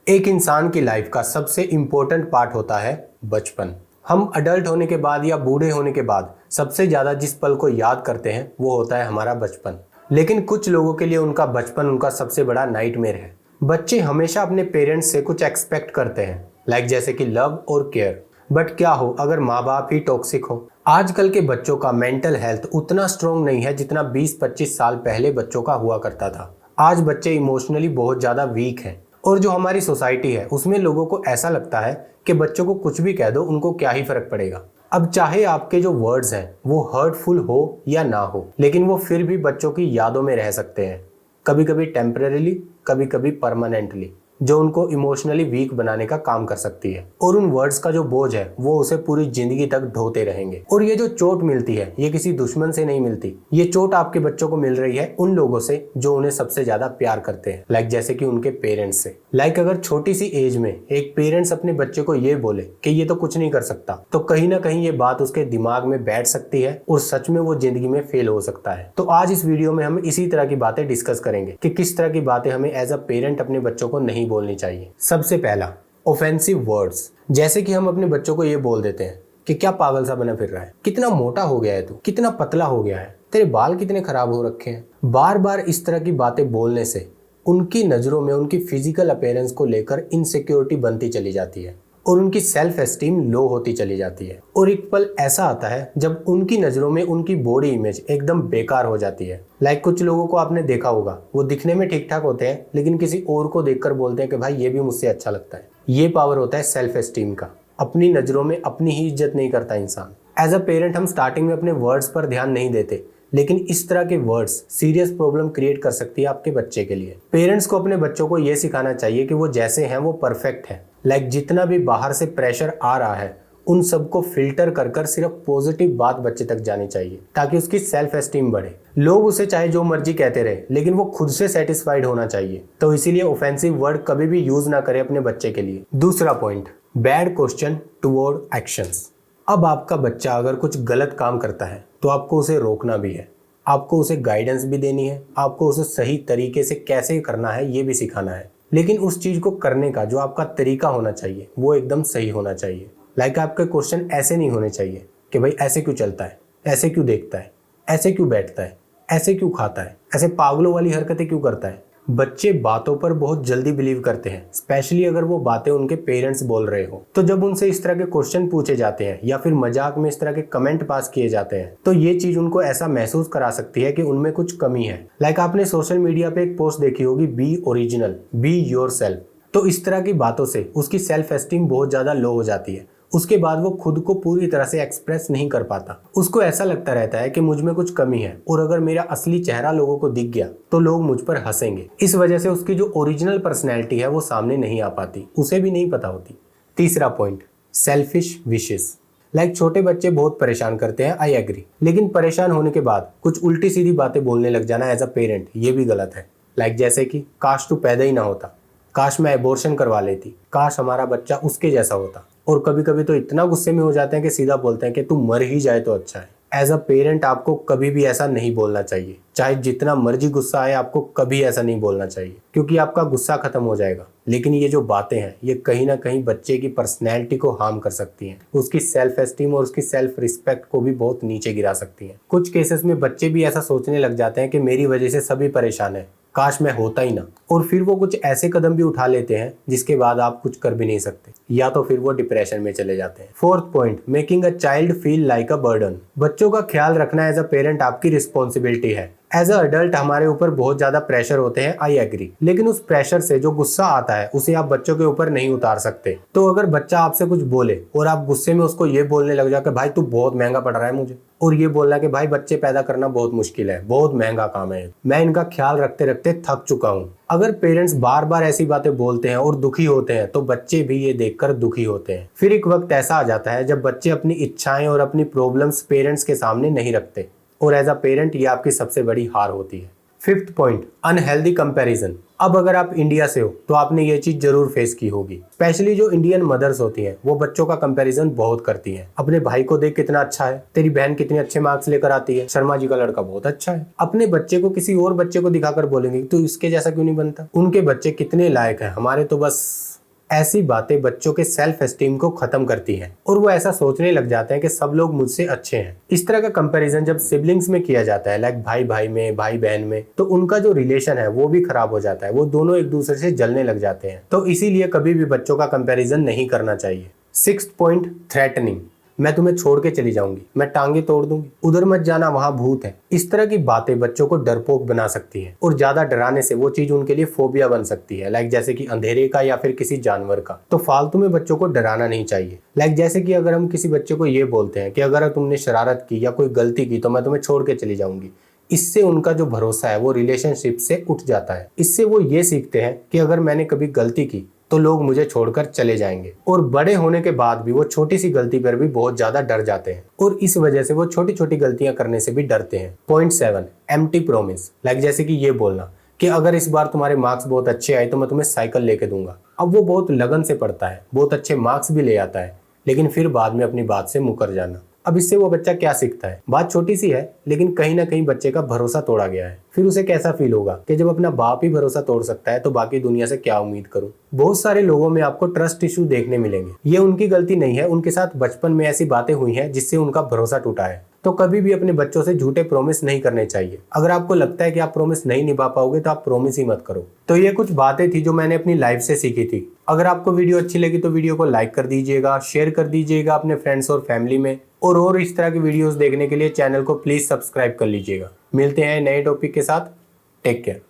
एक इंसान की लाइफ का सबसे इम्पोर्टेंट पार्ट होता है बचपन। हम अडल्ट होने के बाद या बूढ़े होने के बाद सबसे ज़्यादा जिस पल को याद करते हैं वो होता है हमारा बचपन। लेकिन कुछ लोगों के लिए उनका बचपन उनका सबसे बड़ा नाइटमेयर है। बच्चे हमेशा अपने पेरेंट्स से कुछ एक्सपेक्ट करते हैं, लाइक जैसे कि लव और केयर। बट क्या हो अगर माँ बाप ही टॉक्सिक हो। आजकल के बच्चों का मेंटल हेल्थ उतना स्ट्रॉन्ग नहीं है जितना 20-25 साल पहले बच्चों का हुआ करता था। आज बच्चे इमोशनली बहुत ज़्यादा वीक हैं और जो हमारी सोसाइटी है उसमें लोगों को ऐसा लगता है कि बच्चों को कुछ भी कह दो, उनको क्या ही फर्क पड़ेगा। अब चाहे आपके जो वर्ड्स हैं वो हर्टफुल हो या ना हो, लेकिन वो फिर भी बच्चों की यादों में रह सकते हैं, कभी कभी टेम्परेरीली, कभी कभी परमानेंटली, जो उनको इमोशनली वीक बनाने का काम कर सकती है। और उन वर्ड्स का जो बोझ है वो उसे पूरी जिंदगी तक ढोते रहेंगे। और ये जो चोट मिलती है ये किसी दुश्मन से नहीं मिलती, ये चोट आपके बच्चों को मिल रही है उन लोगों से जो उन्हें सबसे ज्यादा प्यार करते हैं, लाइक जैसे कि उनके पेरेंट्स से। लाइक अगर छोटी सी एज में एक पेरेंट्स अपने बच्चे को ये बोले कि ये तो कुछ नहीं कर सकता, तो कहीं ना कहीं ये बात उसके दिमाग में बैठ सकती है और सच में वो जिंदगी में फेल हो सकता है। तो आज इस वीडियो में हम इसी तरह की बातें डिस्कस करेंगे कि किस तरह की बातें हमें एज अ पेरेंट अपने बच्चों को नहीं बोलनी चाहिए। सबसे पहला, ऑफेंसिव वर्ड्स। जैसे कि हम अपने बच्चों को ये बोल देते हैं कि क्या पागल सा बना फिर रहा है, कितना मोटा हो गया है तू, कितना पतला हो गया है, तेरे बाल कितने खराब हो रखे हैं। बार बार इस तरह की बातें बोलने से उनकी नजरों में उनकी फिजिकल अपीयरेंस को लेकर इनसिक्योरिटी बनती चली जाती है और उनकी सेल्फ एस्टीम लो होती चली जाती है। और एक पल ऐसा आता है जब उनकी नज़रों में उनकी बॉडी इमेज एकदम बेकार हो जाती है। लाइक कुछ लोगों को आपने देखा होगा, वो दिखने में ठीक ठाक होते हैं लेकिन किसी और को देखकर बोलते हैं कि भाई ये भी मुझसे अच्छा लगता है। ये पावर होता है सेल्फ एस्टीम का। अपनी नज़रों में अपनी ही इज्जत नहीं करता इंसान। एज अ पेरेंट हम स्टार्टिंग में अपने वर्ड्स पर ध्यान नहीं देते, लेकिन इस तरह के वर्ड्स सीरियस प्रॉब्लम क्रिएट कर सकती है आपके बच्चे के लिए। पेरेंट्स को अपने बच्चों को यह सिखाना चाहिए कि वो जैसे हैं वो परफेक्ट है। लाइक जितना भी बाहर से प्रेशर आ रहा है उन सबको फिल्टर कर कर सिर्फ पॉजिटिव बात बच्चे तक जानी चाहिए ताकि उसकी सेल्फ एस्टीम बढ़े। लोग उसे चाहे जो मर्जी कहते रहे लेकिन वो खुद से सेटिस्फाइड होना चाहिए। तो इसीलिए ऑफेंसिव वर्ड कभी भी यूज ना करे अपने बच्चे के लिए। दूसरा point, bad question toward actions. अब आपका बच्चा अगर कुछ गलत काम करता है तो आपको उसे रोकना भी है, आपको उसे गाइडेंस भी देनी है, आपको उसे सही तरीके से कैसे करना है ये भी सिखाना है। लेकिन उस चीज़ को करने का जो आपका तरीका होना चाहिए वो एकदम सही होना चाहिए। लाइक आपके क्वेश्चन ऐसे नहीं होने चाहिए कि भाई ऐसे क्यों चलता है, ऐसे क्यों देखता है, ऐसे क्यों बैठता है, ऐसे क्यों खाता है, ऐसे पागलों वाली हरकतें क्यों करता है। बच्चे बातों पर बहुत जल्दी बिलीव करते हैं, स्पेशली अगर वो बातें उनके पेरेंट्स बोल रहे हो। तो जब उनसे इस तरह के क्वेश्चन पूछे जाते हैं या फिर मजाक में इस तरह के कमेंट पास किए जाते हैं तो ये चीज उनको ऐसा महसूस करा सकती है कि उनमें कुछ कमी है। लाइक आपने सोशल मीडिया पे एक पोस्ट देखी होगी, बी ओरिजिनल, बी योरसेल्फ। तो इस तरह की बातों से उसकी सेल्फ एस्टीम बहुत ज्यादा लो हो जाती है। उसके बाद वो खुद को पूरी तरह से एक्सप्रेस नहीं कर पाता। उसको ऐसा लगता रहता है कि मुझ में कुछ कमी है और अगर मेरा असली चेहरा लोगों को दिख गया तो लोग मुझ पर हंसेंगे। इस वजह से उसकी जो ओरिजिनल पर्सनैलिटी है वो सामने नहीं आ पाती, उसे भी नहीं पता होती। तीसरा पॉइंट, सेल्फिश विशेस। लाइक छोटे बच्चे बहुत परेशान करते हैं, आई एग्री, लेकिन परेशान होने के बाद कुछ उल्टी सीधी बातें बोलने लग जाना एज अ पेरेंट ये भी गलत है। लाइक जैसे कि काश तू पैदा ही ना होता, काश मैं एबॉर्शन करवा लेती, काश हमारा बच्चा उसके जैसा होता। और कभी कभी तो इतना गुस्से में हो जाते हैं कि सीधा बोलते हैं कि तू मर ही जाए तो अच्छा है। एज अ पेरेंट आपको कभी भी ऐसा नहीं बोलना चाहिए, चाहे जितना मर्जी गुस्सा आए आपको कभी ऐसा नहीं बोलना चाहिए, क्योंकि आपका गुस्सा खत्म हो जाएगा। लेकिन ये जो बातें हैं ये कहीं ना कहीं बच्चे की पर्सनैलिटी को हार्म कर सकती हैं, उसकी सेल्फ एस्टीम और उसकी सेल्फ रिस्पेक्ट को भी बहुत नीचे गिरा सकती हैं। कुछ केसेस में बच्चे भी ऐसा सोचने लग जाते हैं कि मेरी वजह से सभी परेशान है, काश मैं होता ही ना। और फिर वो कुछ ऐसे कदम भी उठा लेते हैं जिसके बाद आप कुछ कर भी नहीं सकते, या तो फिर वो डिप्रेशन में चले जाते हैं। Fourth point, making a child feel like a burden. बच्चों का ख्याल रखना एज अ पेरेंट आपकी रिस्पॉन्सिबिलिटी है। एज अ अडल्ट हमारे ऊपर बहुत ज्यादा प्रेशर होते हैं, आई एग्री, लेकिन उस प्रेशर से जो गुस्सा आता है उसे आप बच्चों के ऊपर नहीं उतार सकते। तो अगर बच्चा आपसे कुछ बोले और आप गुस्से में उसको ये बोलने लग जाओ कि भाई तू बहुत महंगा पड़ रहा है मुझे, और ये बोलना कि भाई बच्चे पैदा करना बहुत मुश्किल है, बहुत महंगा काम है, मैं इनका ख्याल रखते रखते थक चुका हूँ। अगर पेरेंट्स बार बार ऐसी बातें बोलते हैं और दुखी होते हैं तो बच्चे भी ये देखकर दुखी होते हैं। फिर एक वक्त ऐसा आ जाता है जब बच्चे अपनी इच्छाएं और अपनी प्रॉब्लम्स पेरेंट्स के सामने नहीं रखते, और एज अ पेरेंट ये आपकी सबसे बड़ी हार होती है। Fifth point, unhealthy comparison. अब अगर आप इंडिया से हो तो आपने ये चीज जरूर फेस की होगी। स्पेशली जो इंडियन मदर्स होती हैं वो बच्चों का कंपैरिजन बहुत करती हैं। अपने भाई को देख कितना अच्छा है, तेरी बहन कितने अच्छे मार्क्स लेकर आती है, शर्मा जी का लड़का बहुत अच्छा है। अपने बच्चे को किसी और बच्चे को दिखाकर बोलेंगे तू इसके जैसा क्यों नहीं बनता, उनके बच्चे कितने लायक है, हमारे तो बस ऐसी बातें बच्चों के सेल्फ एस्टीम को खत्म करती हैं और वो ऐसा सोचने लग जाते हैं कि सब लोग मुझसे अच्छे हैं। इस तरह का कंपैरिजन जब सिबलिंग्स में किया जाता है, लाइक भाई भाई में, भाई बहन में, तो उनका जो रिलेशन है वो भी खराब हो जाता है। वो दोनों एक दूसरे से जलने लग जाते हैं। तो इसीलिए कभी भी बच्चों का कंपैरिजन नहीं करना चाहिए। 6th point, threatening. मैं तुम्हें छोड़ के चली जाऊंगी, मैं टांगे तोड़ दूंगी, उधर मत जाना, वहां भूत है। इस तरह की बातें बच्चों को डरपोक बना सकती हैं और ज्यादा डराने से वो चीज उनके लिए फोबिया बन सकती है, लाइक जैसे कि अंधेरे का या फिर किसी जानवर का। तो फालतू में बच्चों को डराना नहीं चाहिए। लाइक जैसे कि अगर हम किसी बच्चे को ये बोलते हैं कि अगर तुमने शरारत की या कोई गलती की तो मैं तुम्हें छोड़ के चली जाऊंगी, इससे उनका जो भरोसा है वो रिलेशनशिप से उठ जाता है। इससे वो ये सीखते हैं कि अगर मैंने कभी गलती की तो लोग मुझे छोड़कर चले जाएंगे, और बड़े होने के बाद भी वो छोटी सी गलती पर भी बहुत ज्यादा डर जाते हैं और इस वजह से वो छोटी छोटी गलतियां करने से भी डरते हैं। Point 7, empty promise. लाइक जैसे कि ये बोलना कि अगर इस बार तुम्हारे मार्क्स बहुत अच्छे आए तो मैं तुम्हें साइकिल लेके दूंगा। अब वो बहुत लगन से पढ़ता है, बहुत अच्छे मार्क्स भी ले आता है, लेकिन फिर बाद में अपनी बात से मुकर जाना। अब इससे वो बच्चा क्या सीखता है? बात छोटी सी है, लेकिन कहीं ना कहीं बच्चे का भरोसा तोड़ा गया है। फिर उसे कैसा फील होगा कि जब अपना बाप ही भरोसा तोड़ सकता है तो बाकी दुनिया से क्या उम्मीद करूं। बहुत सारे लोगों में आपको ट्रस्ट इशू देखने मिलेंगे। ये उनकी गलती नहीं है, उनके साथ बचपन में ऐसी बातें हुई हैं जिससे उनका भरोसा टूटा है। तो कभी भी अपने बच्चों से झूठे प्रॉमिस नहीं करने चाहिए। अगर आपको लगता है कि आप प्रॉमिस नहीं निभा पाओगे तो आप प्रॉमिस ही मत करो। तो ये कुछ बातें थी जो मैंने अपनी लाइफ से सीखी थी। अगर आपको वीडियो अच्छी लगी तो वीडियो को लाइक कर दीजिएगा, शेयर कर दीजिएगा अपने फ्रेंड्स और फैमिली में, और इस तरह की वीडियोस देखने के लिए चैनल को प्लीज सब्सक्राइब कर लीजिएगा। मिलते हैं नए टॉपिक के साथ। Take care.